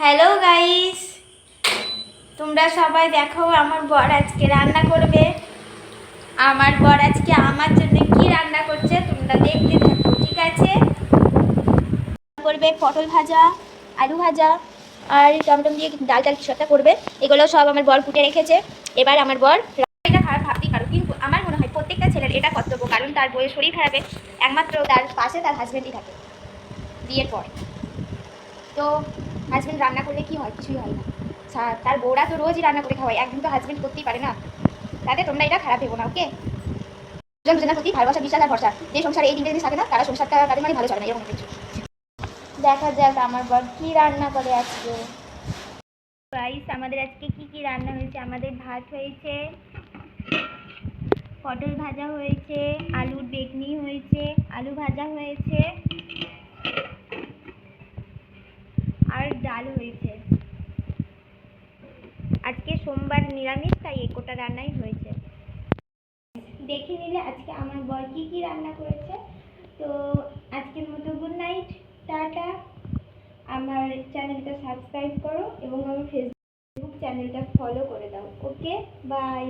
Hello guys, তোমরা সবাই দেখো আমার বর আজকে রান্না করবে। আমার বর আজকে আমার জন্য কি রান্না করছে তোমরা দেখতে থাকো, ঠিক আছে? করবে পটল ভাজা, আলু ভাজা আর টমেটো দিয়ে ডাল কিছু একটা করবে। এগুলো সব আমার বর কুটে রেখেছে। এবার আমার বর, এটা খারাপ ভাবতেই পারো, কিন্তু আমার মনে হয় প্রত্যেকটা ছেলের এটা কর্তব্য, কারণ তার বউয়ের শরীর খারাপে একমাত্র তার পাশে তার হাজব্যান্ডই থাকে বিয়ের পর। তো হাজব্যান্ড রান্না করলে কি হয়? কিছুই হয় না। তার বউরা তো রোজই রান্না করে খাওয়ায়, একদিন তো হাজব্যান্ড করতেই পারে না। তাতে তোমরা এটা খারাপ ভেবো না, ওকে? দুজন দুজনের প্রতি ভালোবাসা, বিশ্বাস আর ভরসা। যে সংসারে এই তিনটে জিনিস থাকে না, তারা সংসারটা তাদের মানে ভালো চলে না, এরকম কিছু। দেখা যাক আমার বর কি রান্না করে আজকে। গাইস, আমাদের আজকে কি রান্না হয়েছে? আমাদের ভাত হয়েছে, পটল ভাজা হয়েছে, আলুর বেগনি হয়েছে, আলু ভাজা হয়েছে আর ডাল হয়েছে। আজকে সোমবার নিরামিষ, তাই এই কোটা রান্নাই হয়েছে। দেখে নিলে আজকে আমার বর কি রান্না করেছে। তো আজকের মতো গুড নাইট, টাটা। আমার চ্যানেলটা সাবস্ক্রাইব করো এবং আমার ফেসবুক চ্যানেলটা ফলো করে দাও, ওকে? বাই।